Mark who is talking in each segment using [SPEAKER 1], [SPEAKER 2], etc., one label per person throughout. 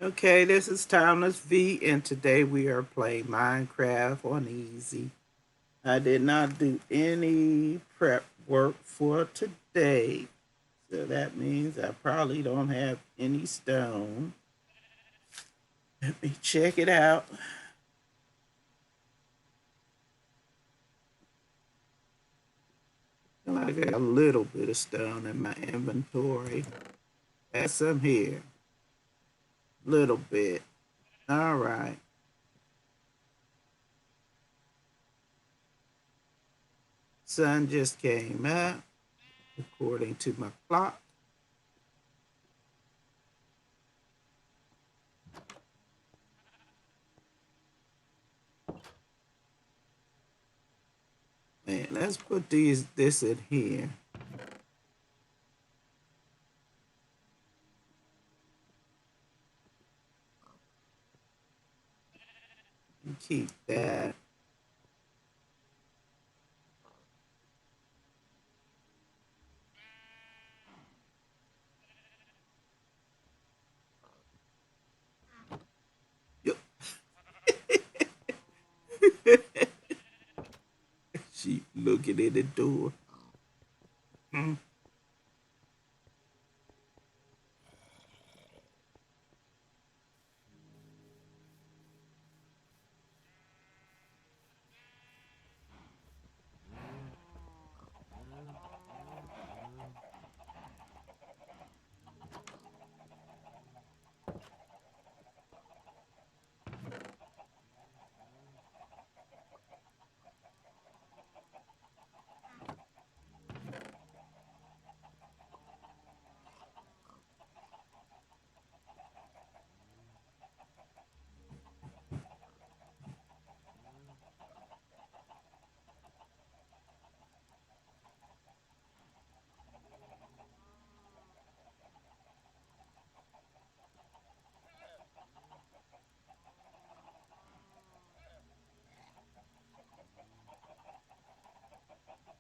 [SPEAKER 1] Okay, this is Timeless V, and today we are playing Minecraft on easy. I did not do any prep work for today, so that means I probably don't have any stone. Let me check it out. I got a little bit of stone in my inventory. Got some here. Little bit. All right. Sun just came up, according to my clock. Man, let's put this in here. And keep that. Yep. She looking at the door. Hmm.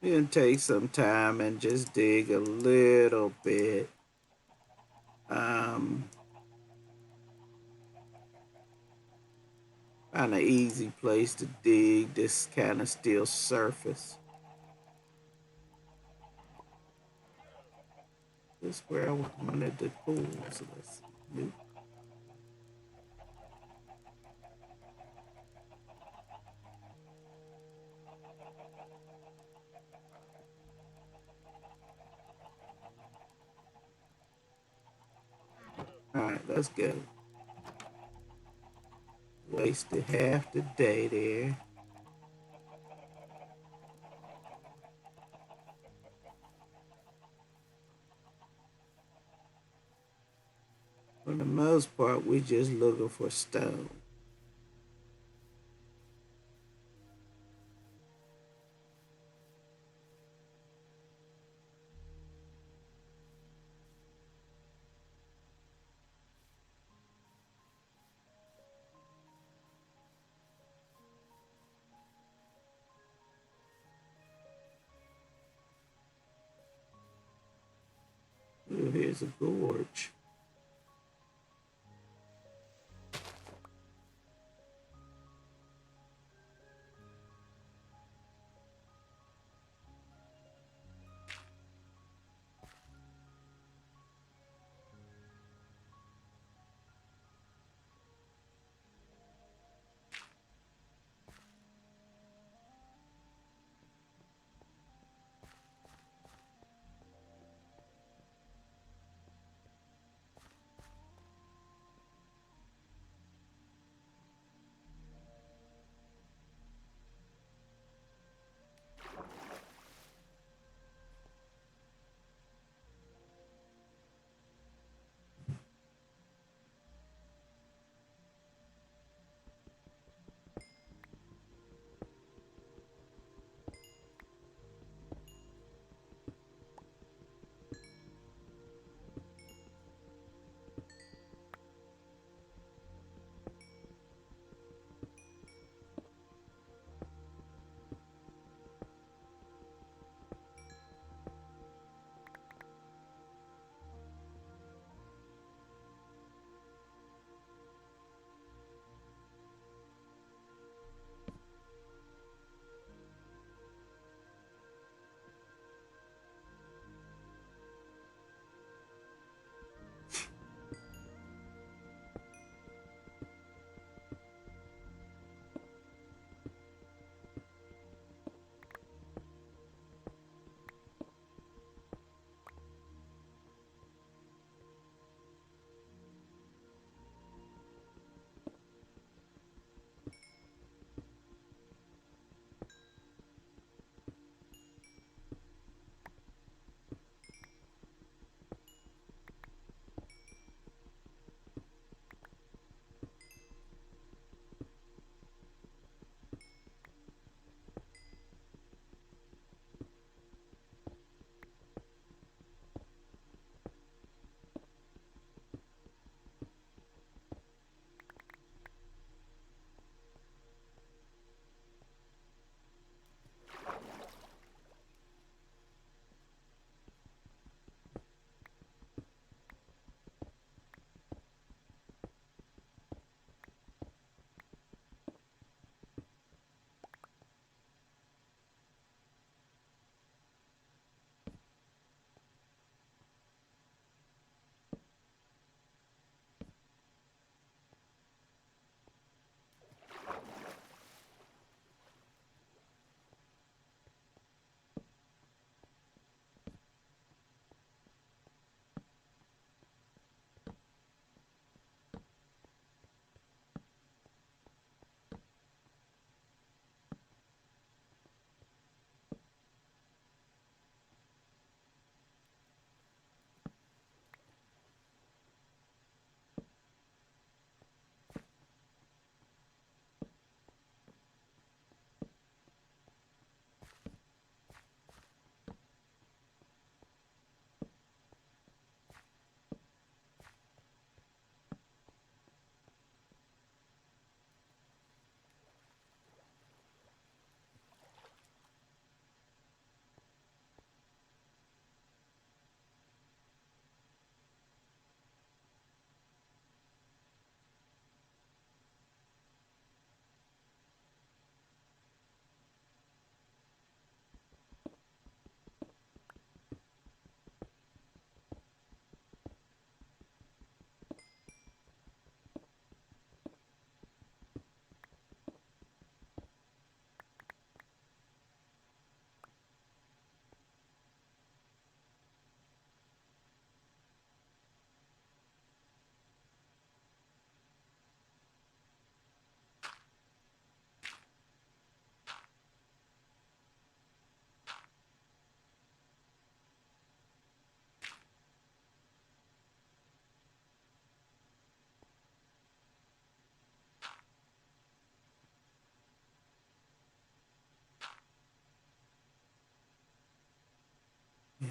[SPEAKER 1] We'll take some time and just dig a little bit. Um, Find an easy place to dig. This kind of still surface. This is where I wanted to pull. So let's see. All right, let's go. Wasted half the day there. For the most part, we just looking for stone. Ooh, here's a gorge.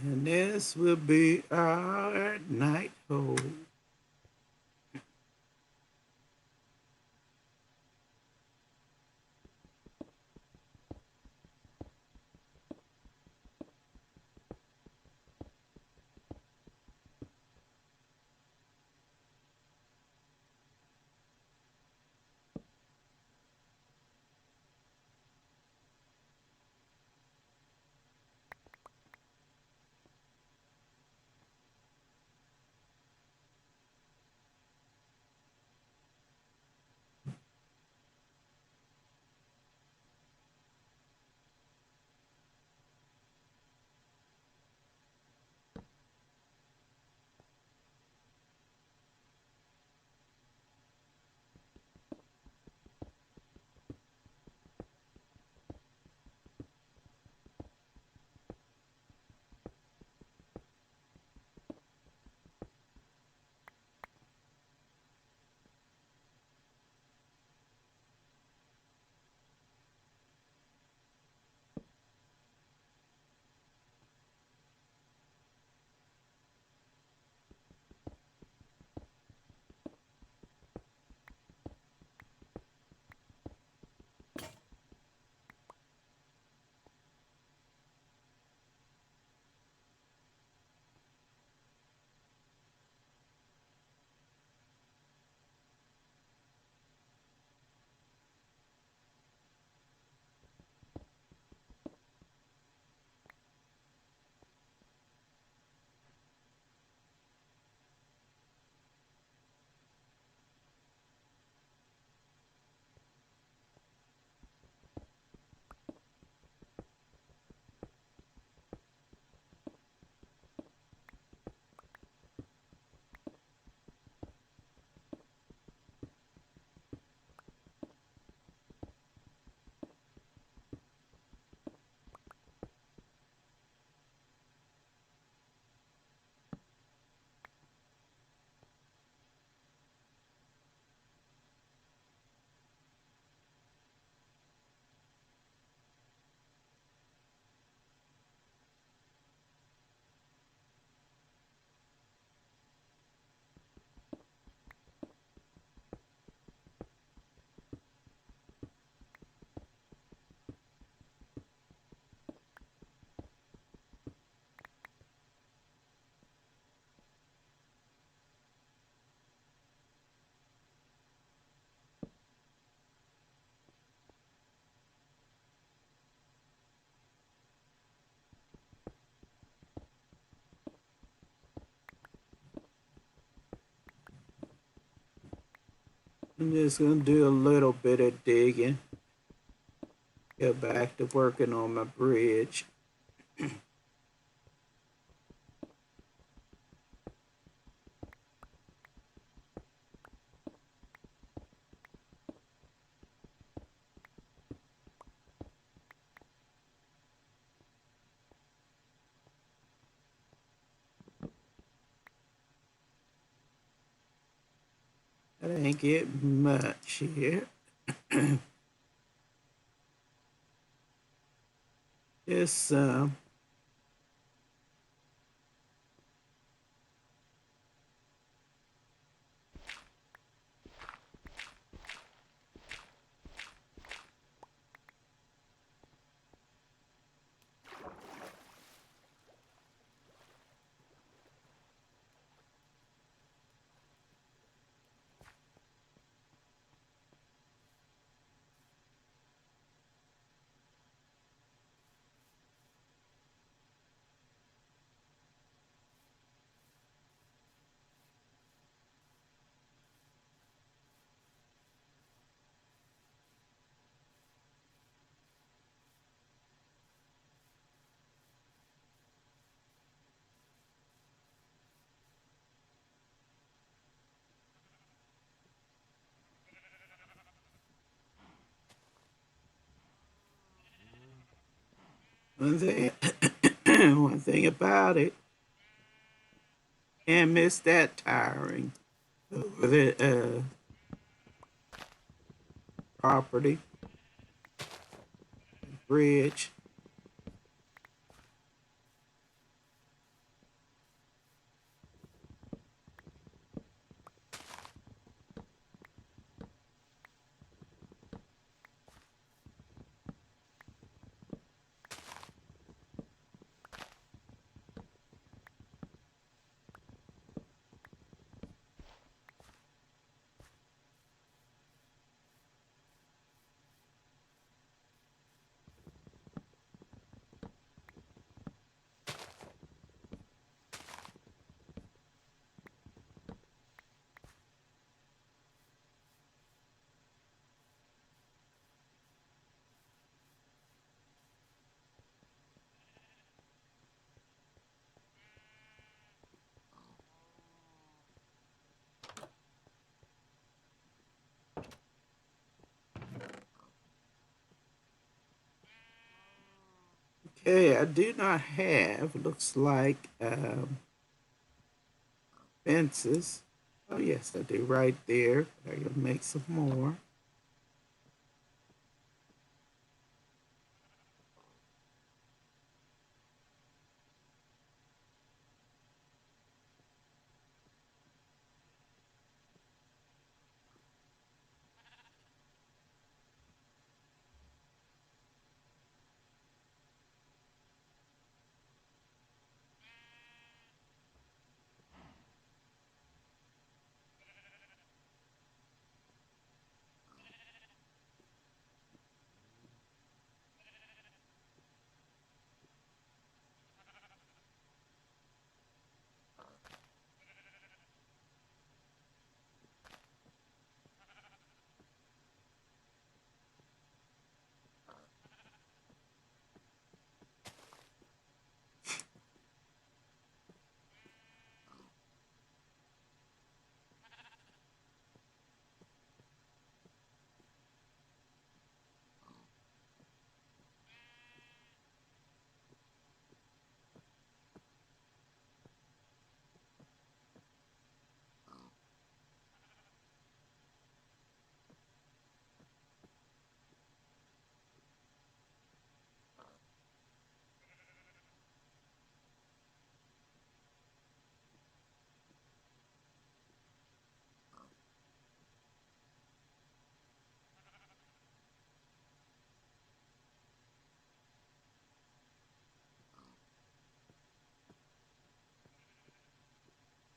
[SPEAKER 1] And this will be our night hold. I'm just gonna do a little bit of digging. Get back to working on my bridge. I didn't get much here. Just some. One thing, one thing about it, can't miss that tiring. Over the property, bridge. Okay, I do not have, looks like, fences. Oh, yes, I do right there. I can make some more.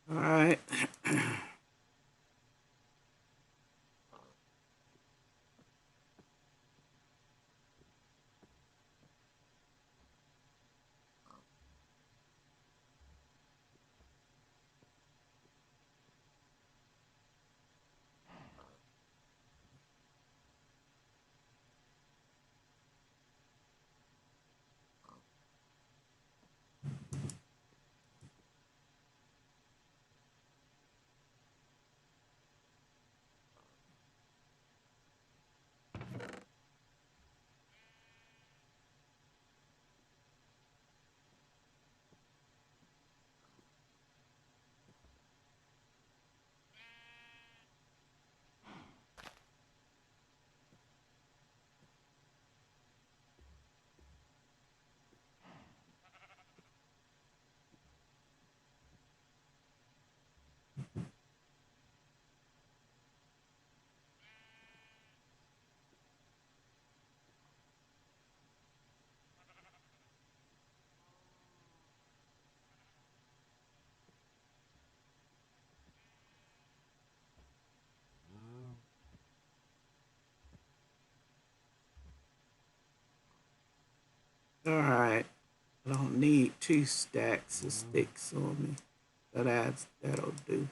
[SPEAKER 1] All right. All right. I don't need two stacks of sticks on me. So that'll do.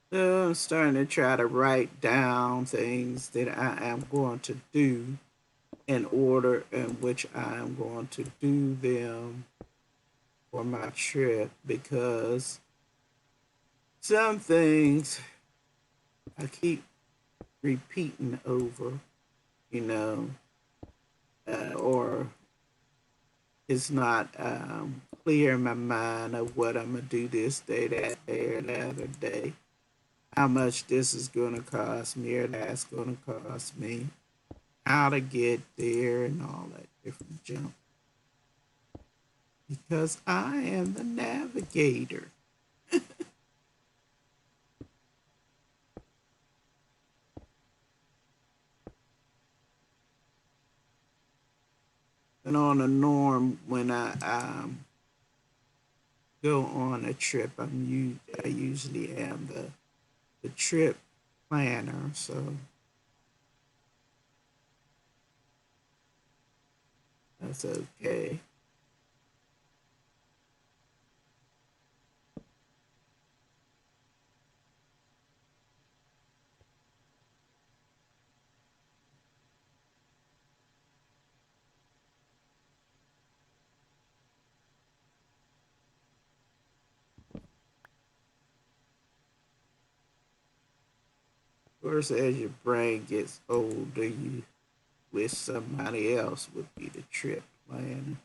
[SPEAKER 1] I'm starting to try to write down things that I am going to do in order in which I am going to do them for my trip, because some things I keep repeating over, you know, or it's not clear in my mind of what I'm gonna do this day, that day, or the other day. How much this is gonna cost me, or that's gonna cost me. How to get there, and all that different junk. Because I am the navigator. And on a norm, when I go on a trip, I usually am the trip planner. So that's okay. Of course, as your brain gets older, you wish somebody else would be the trip planner.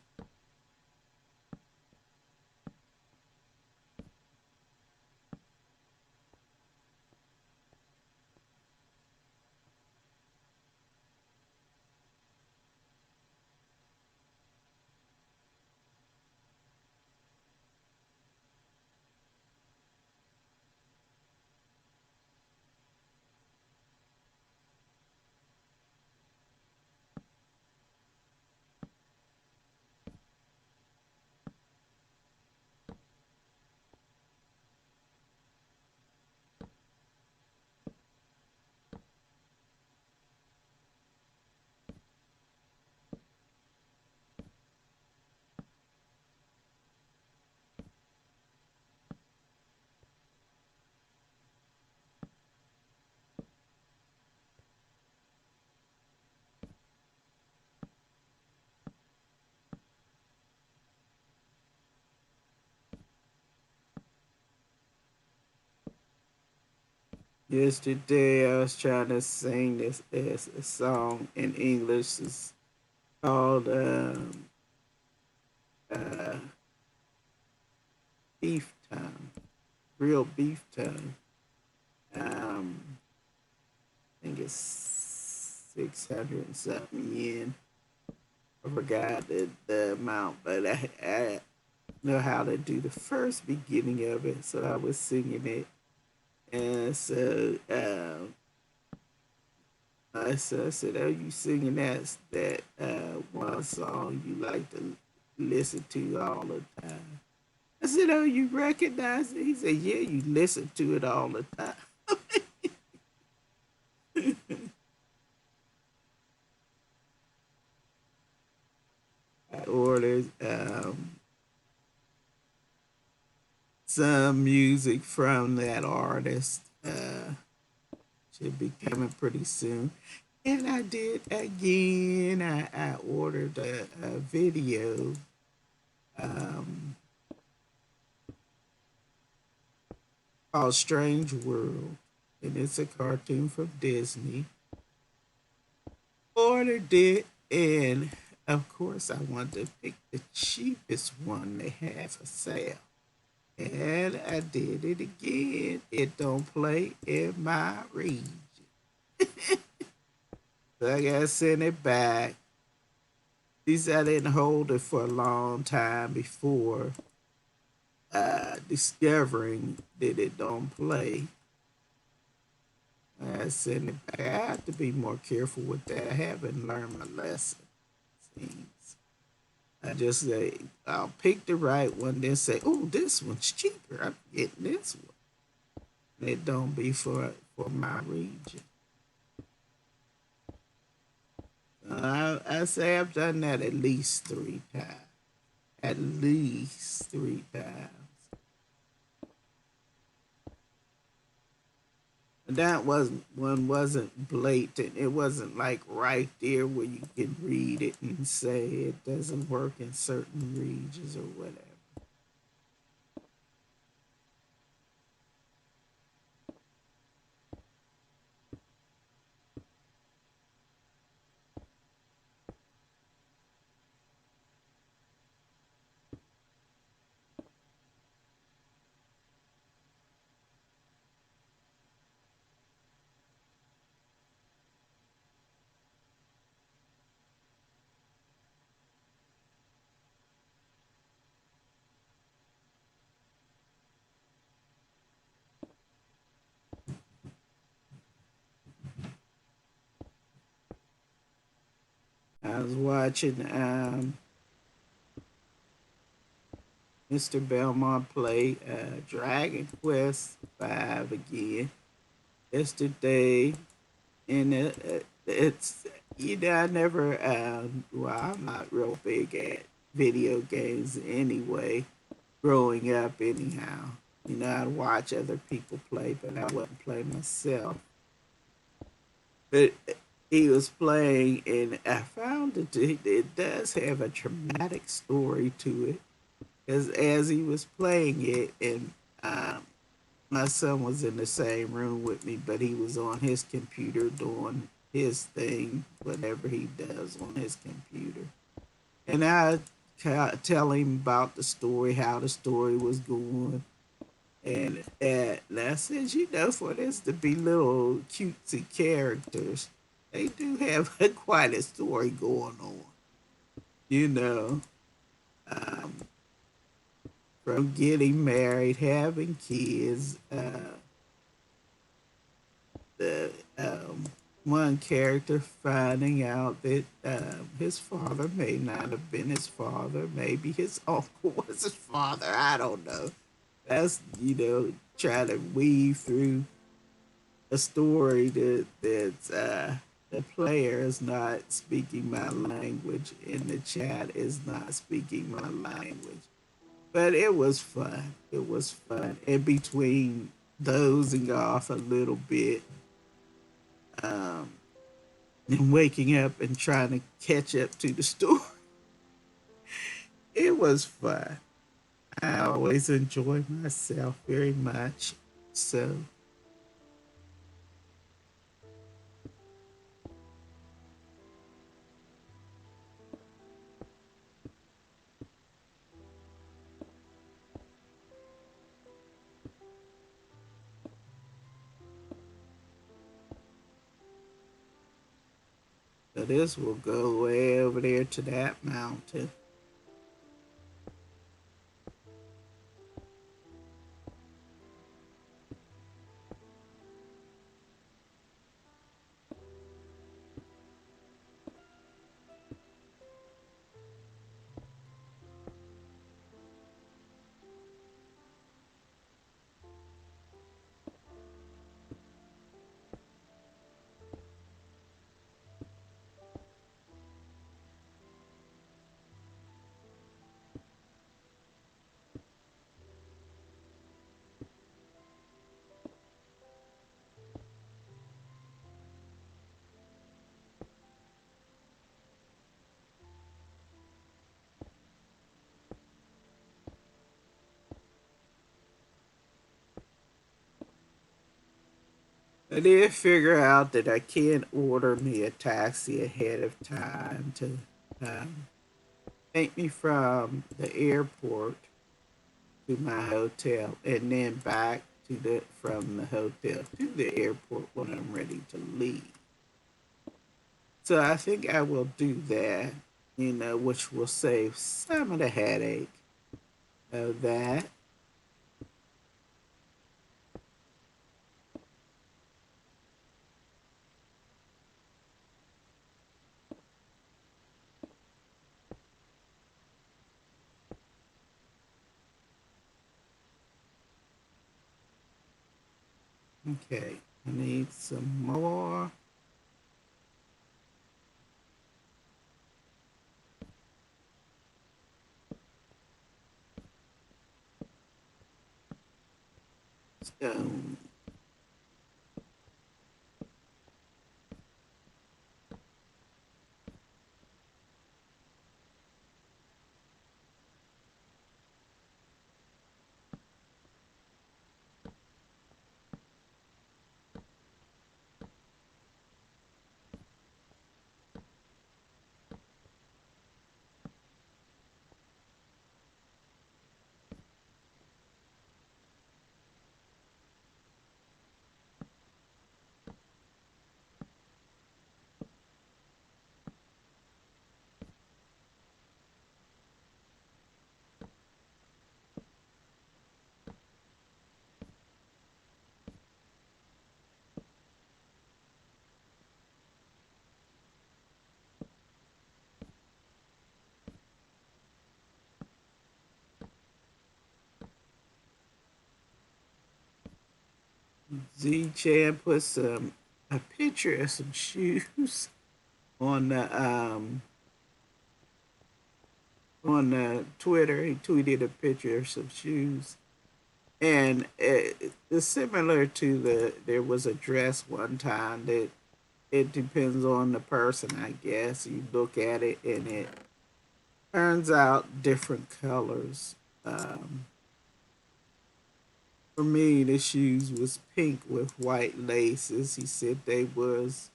[SPEAKER 1] Yesterday, I was trying to sing this as a song in English. It's called uh, Beef Time, Real Beef Time. Um, I think it's 600 and something yen. I forgot the amount, but I know how to do the first beginning of it, so I was singing it. And so I said, "Oh, you singing that one song you like to listen to all the time?" I said, "Oh, you recognize it?" He said, "Yeah, you listen to it all the time." I ordered some music from that artist. Should be coming pretty soon. And I did again. I ordered a video um, called Strange World, and it's a cartoon from Disney. Ordered it, and of course, I wanted to pick the cheapest one they have for sale. And I did it again. It don't play in my region. So I gotta send it back. These I didn't hold it for a long time before discovering that it don't play. I send it back. I have to be more careful with that. I haven't learned my lesson. Seems. I just say I'll pick the right one, then say, "Oh, this one's cheaper. I'm getting this one." And it don't be for my region. I say I've done that at least 3 times. At least 3 times. That wasn't blatant. It wasn't like right there where you can read it and say it doesn't work in certain regions or whatever. I was watching Mr. Belmont play Dragon Quest Five again yesterday, and it's I never well, I'm not real big at video games anyway. Growing up, anyhow, I'd watch other people play, but I wouldn't play myself. But he was playing, and I found it does have a dramatic story to it. As he was playing it, and my son was in the same room with me, but he was on his computer doing his thing, whatever he does on his computer. And I tell him about the story, how the story was going. And I said, for this to be little cutesy characters, they do have quite a story going on. You know, um, from getting married, having kids, the one character finding out that his father may not have been his father, maybe his uncle was his father. I don't know. That's trying to weave through a story that's the player is not speaking my language and the chat is not speaking my language. But it was fun. It was fun. In between dozing off a little bit, um, and waking up and trying to catch up to the story, it was fun. I always enjoy myself very much. So this will go way over there to that mountain. I did figure out that I can't order me a taxi ahead of time to um, take me from the airport to my hotel and then back to the from the hotel to the airport when I'm ready to leave. So I think I will do that, which will save some of the headache of that. Okay, I need some more stone. Z Chan put a picture of some shoes on the Twitter. He tweeted a picture of some shoes, and it's similar to there was a dress one time that it depends on the person, I guess. You look at it and it turns out different colors. Um, for me, the shoes was pink with white laces. He said they was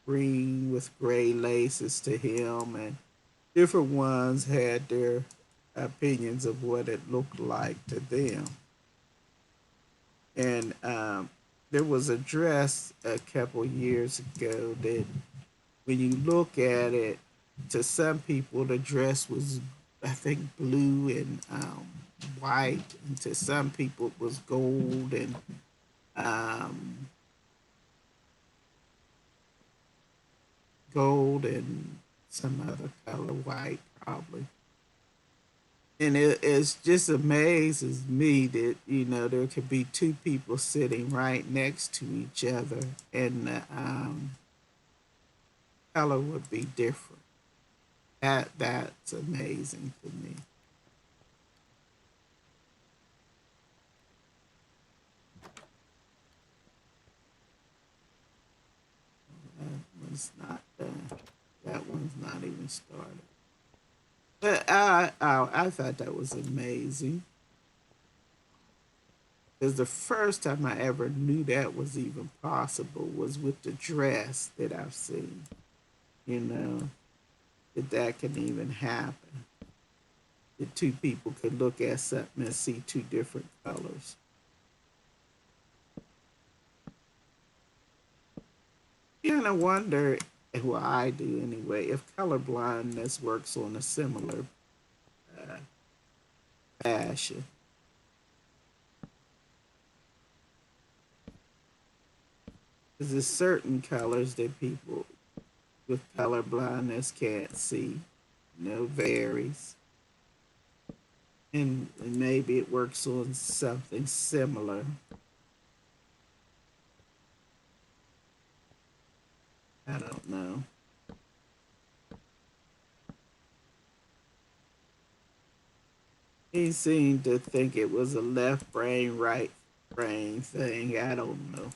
[SPEAKER 1] green with gray laces to him, and different ones had their opinions of what it looked like to them. And there was a dress a couple years ago that, when you look at it, to some people the dress was, I think, blue and white, and to some people it was um, gold and some other color, white probably. And it's just amazes me that there could be two people sitting right next to each other, and the color would be different. That's amazing to me. That one's not done. That one's not even started. But I thought that was amazing, because the first time I ever knew that was even possible was with the dress that I've seen. You know that can even happen. That two people could look at something and see two different colors. You kind of wonder, well, I do anyway, if color blindness works on a similar uh, fashion. Because there's certain colors that people with color blindness can't see. Varies. And maybe it works on something similar. I don't know. He seemed to think it was a left brain, right brain thing. I don't know.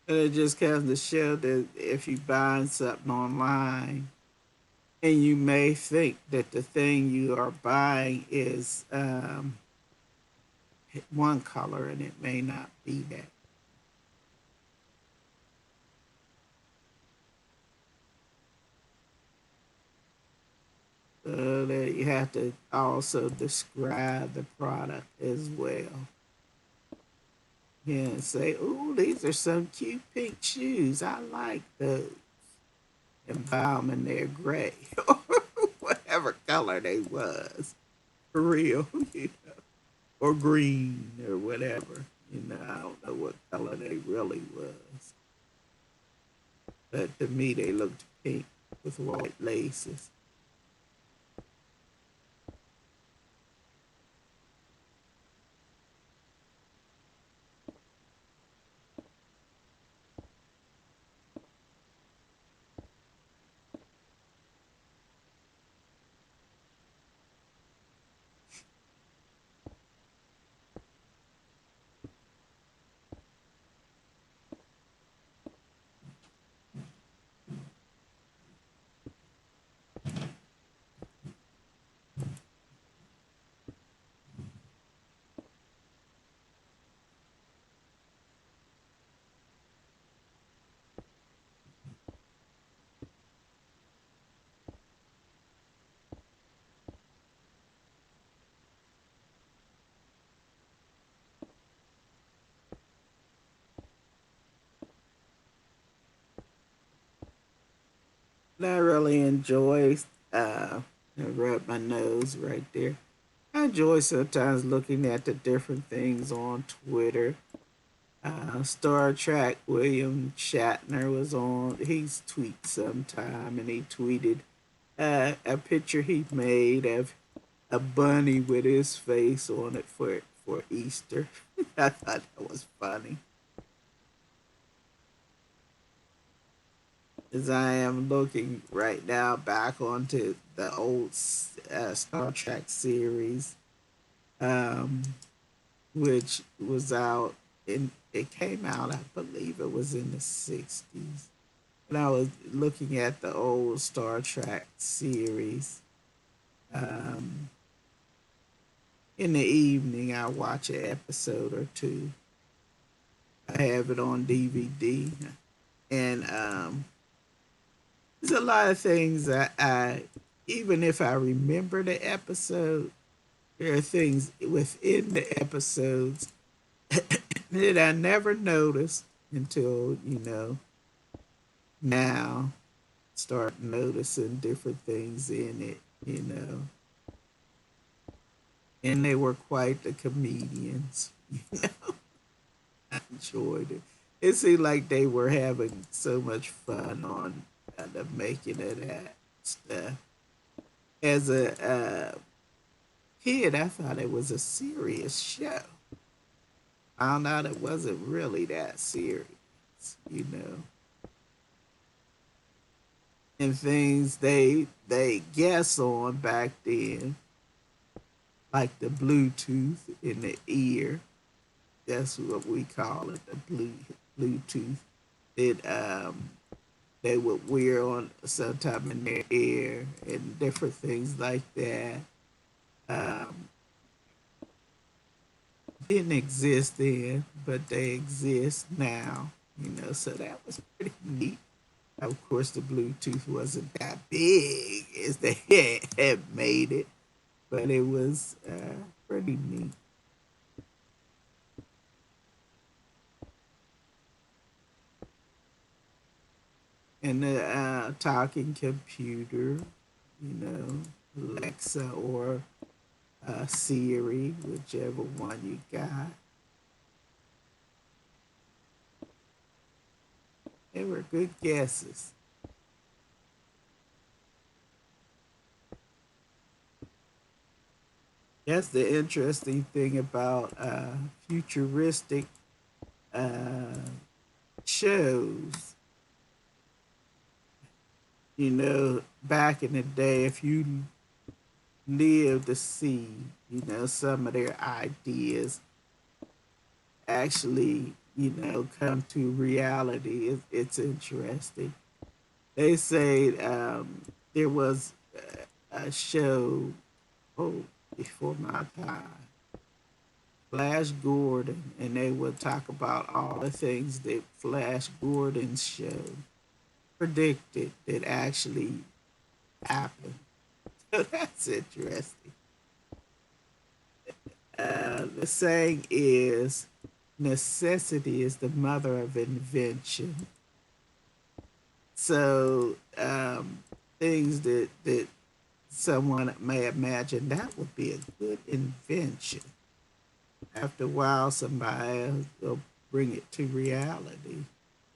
[SPEAKER 1] And it just comes to show that if you buy something online, and you may think that the thing you are buying is one color, and it may not be that. So that you have to also describe the product as well. Yeah, and say, "Ooh, these are some cute pink shoes. I like those." And buy them in their gray, or whatever color they was, for real, or green or whatever. I don't know what color they really was, but to me they looked pink with white laces. And I really enjoy. I rub my nose right there. I enjoy sometimes looking at the different things on Twitter. Star Trek, William Shatner was on. He's tweet sometime, and he tweeted a picture he made of a bunny with his face on it for Easter. I thought that was funny. As I am looking right now back onto the old Star Trek series, um, which was out in it came out, I believe it was in the 60s. And I was looking at the old Star Trek series. Um, in the evening, I watch an episode or two. I have it on DVD, and there's a lot of things that even if I remember the episode, there are things within the episodes that I never noticed until now start noticing different things in it. And they were quite the comedians. I enjoyed it. It seemed like they were having so much fun on the making of that stuff. As a kid, I thought it was a serious show. Found out it wasn't really that serious. And things they guess on back then, like the Bluetooth in the ear. That's what we call it, the Bluetooth. It they would wear on sometime in their ear and different things like that. Um, didn't exist then, but they exist now. So that was pretty neat. Of course, the Bluetooth wasn't that big as they had made it, but it was pretty neat. And the talking computer, Alexa or Siri, whichever one you got. They were good guesses. That's the interesting thing about futuristic uh, shows. Back in the day, if you live to see, some of their ideas actually, come to reality, it's interesting. They say there was a show, oh, before my time, Flash Gordon, and they would talk about all the things that Flash Gordon's show predicted that actually happened. So that's interesting. The saying is necessity is the mother of invention. So things that someone may imagine that would be a good invention. After a while, somebody else will bring it to reality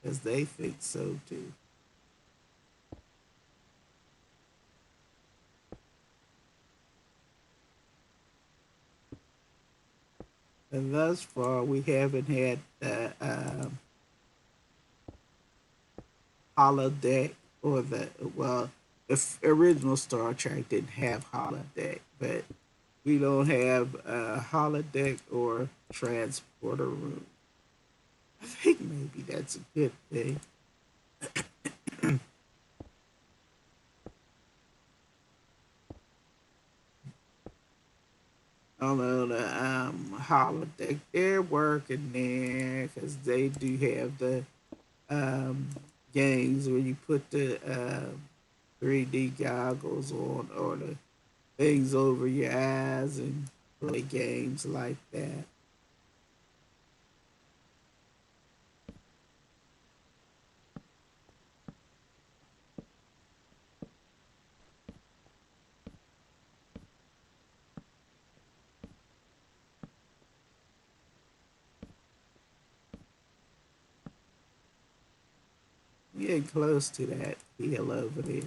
[SPEAKER 1] because they think so too. And thus far, we haven't had the holodeck or the original Star Trek didn't have holodeck, but we don't have a holodeck or transporter room. I think maybe that's a good thing. Although the holodeck, they're working there because they do have the um, games where you put the 3D goggles on or the things over your eyes and play games like that. Getting close to that hill over there.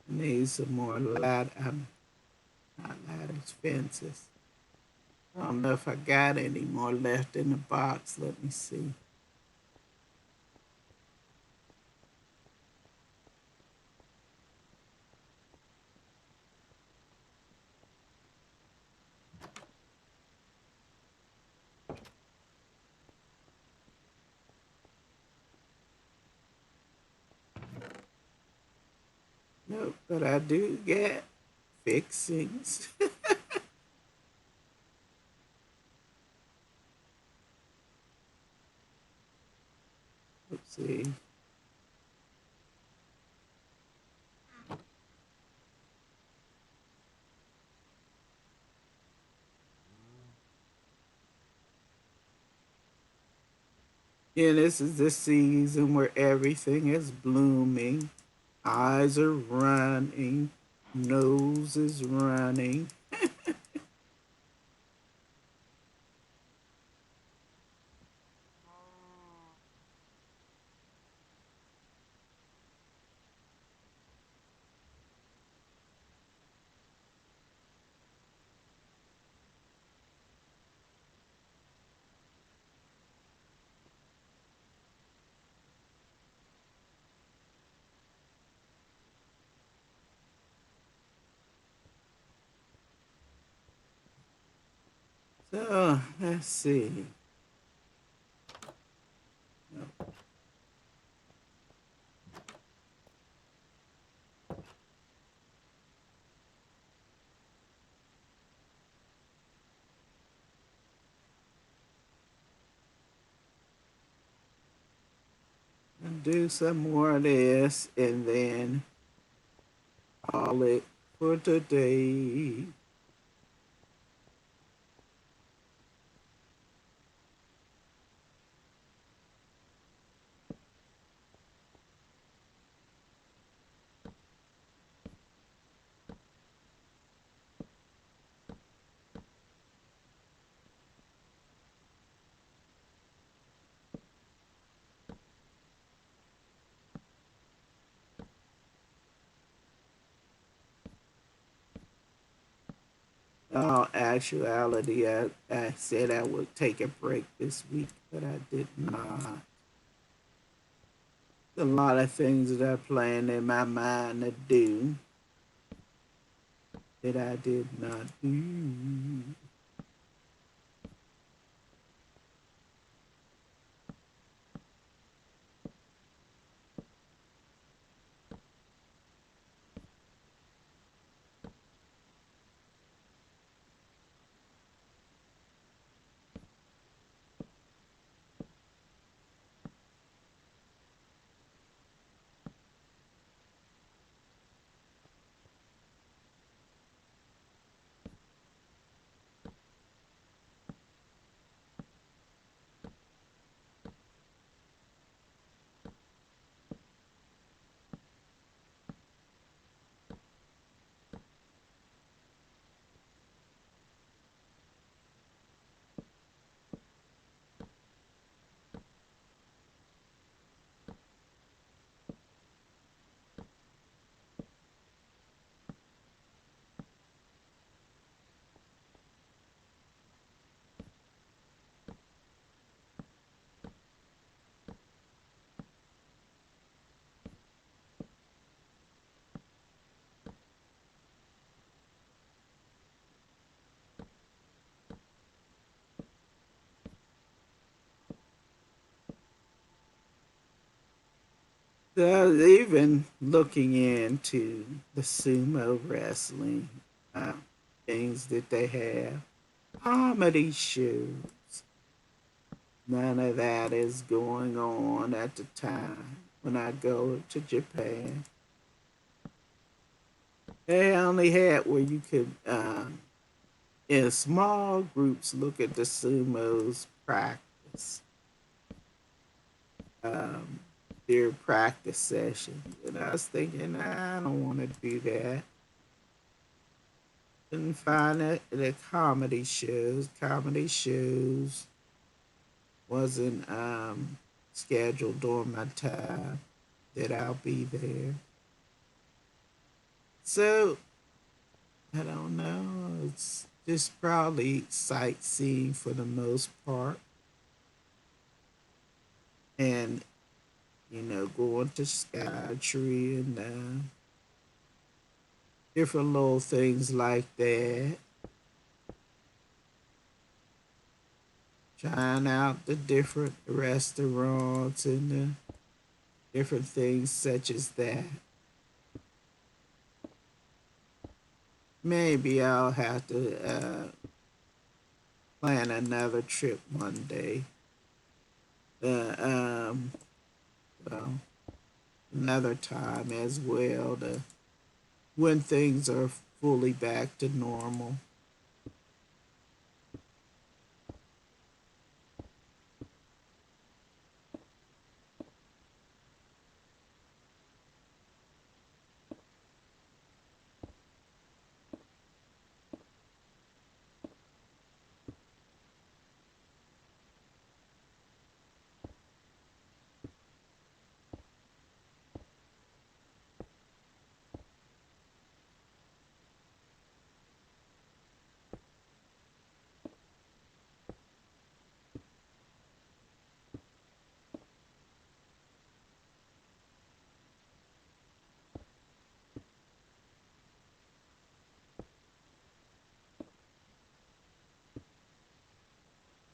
[SPEAKER 1] Need some more not ladders, fences. I don't know if I got any more left in the box. Let me see. Nope, but I do get fixings. Let's see. Yeah, this is the season where everything is blooming. Eyes are running. Nose is running. So let's see. Do some more of this and then call it for today. All actuality, I said I would take a break this week, but I did not. A lot of things that I planned in my mind to do that I did not do. So I was even looking into the sumo wrestling uh, things that they have, comedy shows. None of that is going on at the time when I go to Japan. They only had where you could in small groups look at the sumos practice, um, their practice sessions. And I was thinking, I don't want to do that. Couldn't find it at the comedy shows. Comedy shows wasn't scheduled during my time that I'll be there. So I don't know. It's just probably sightseeing for the most part, and going to Skytree and different little things like that. Trying out the different restaurants and the different things such as that. Maybe I'll have to plan another trip one day. Uh, um, well, another time as well, to when things are fully back to normal.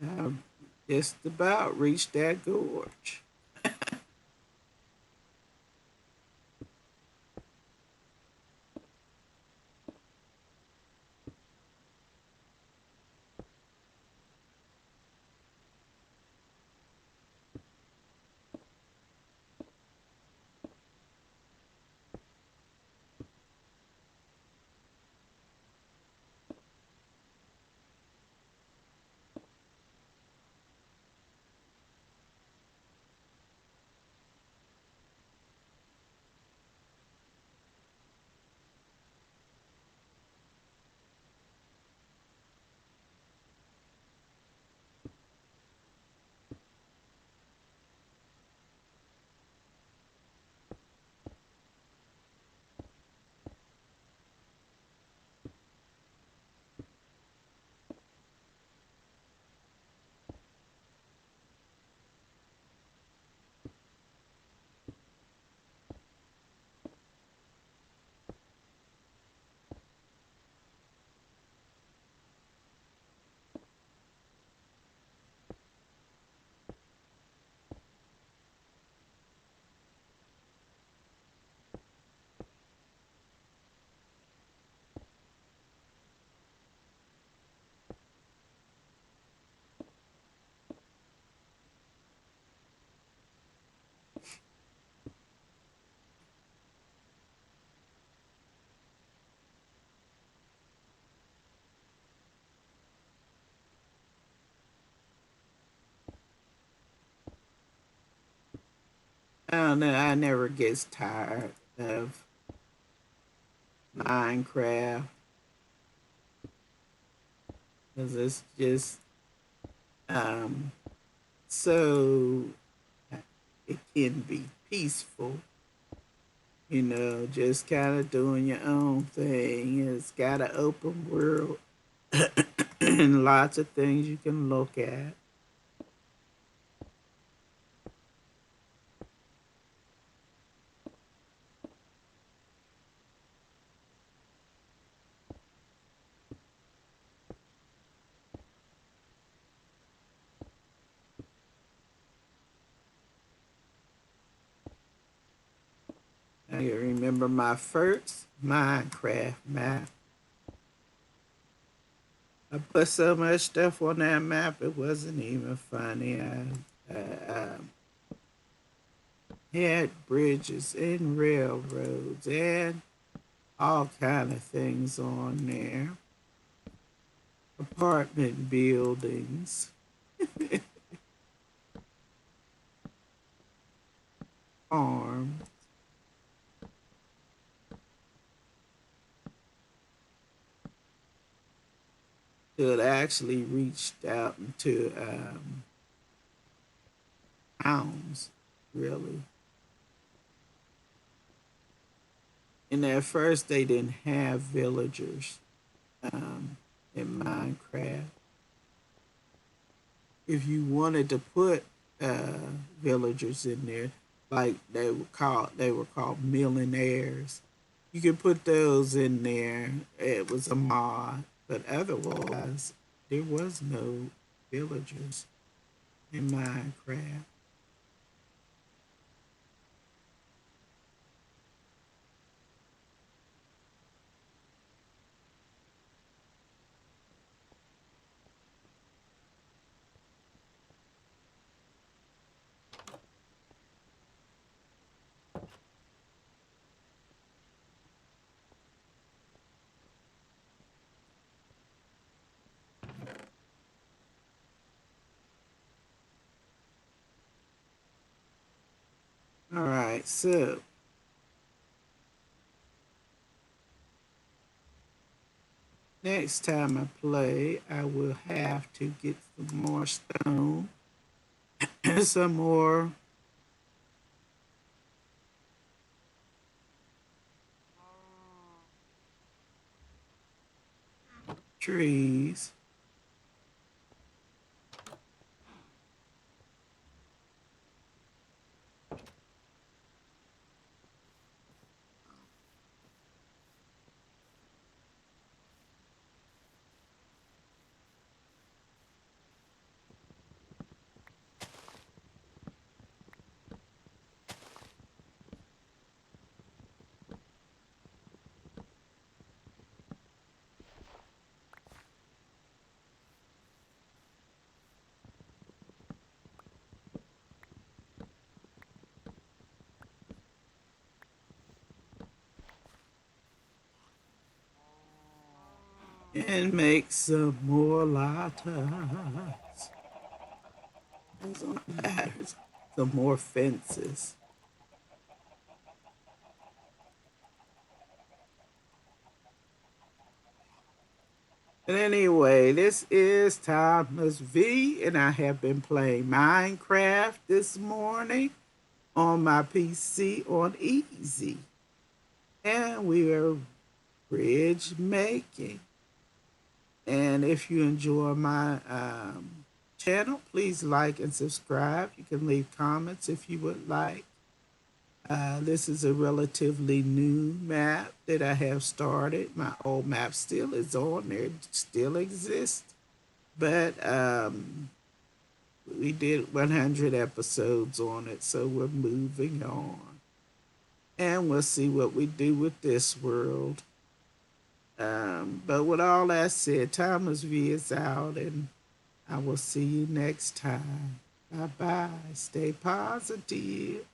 [SPEAKER 1] I've just about reached that gorge. I don't know. I never gets tired of Minecraft because it's just um, so it can be peaceful. Just kind of doing your own thing. It's got an open world and lots of things you can look at. I remember my first Minecraft map. I put so much stuff on that map, it wasn't even funny. I had bridges and railroads and all kind of things on there. apartment buildings, farm. It actually reached out into towns, really. And at first, they didn't have villagers um, in Minecraft. If you wanted to put villagers in there, like they were called millionaires. You could put those in there. It was a mod, but otherwise, there was no villagers in Minecraft. All right, so next time I play, I will have to get some more stone, some more trees. And make some more ladders. Some ladders. Some more fences. But anyway, this is Thomas V, and I have been playing Minecraft this morning on my PC on easy. And we are bridge making. And if you enjoy my channel, please like and subscribe. You can leave comments if you would like. This is a relatively new map that I have started. My old map still is on there, still exists. But we did 100 episodes on it, so we're moving on. And we'll see what we do with this world. But with all that said, Thomas V is out, and I will see you next time. Bye bye. Stay positive.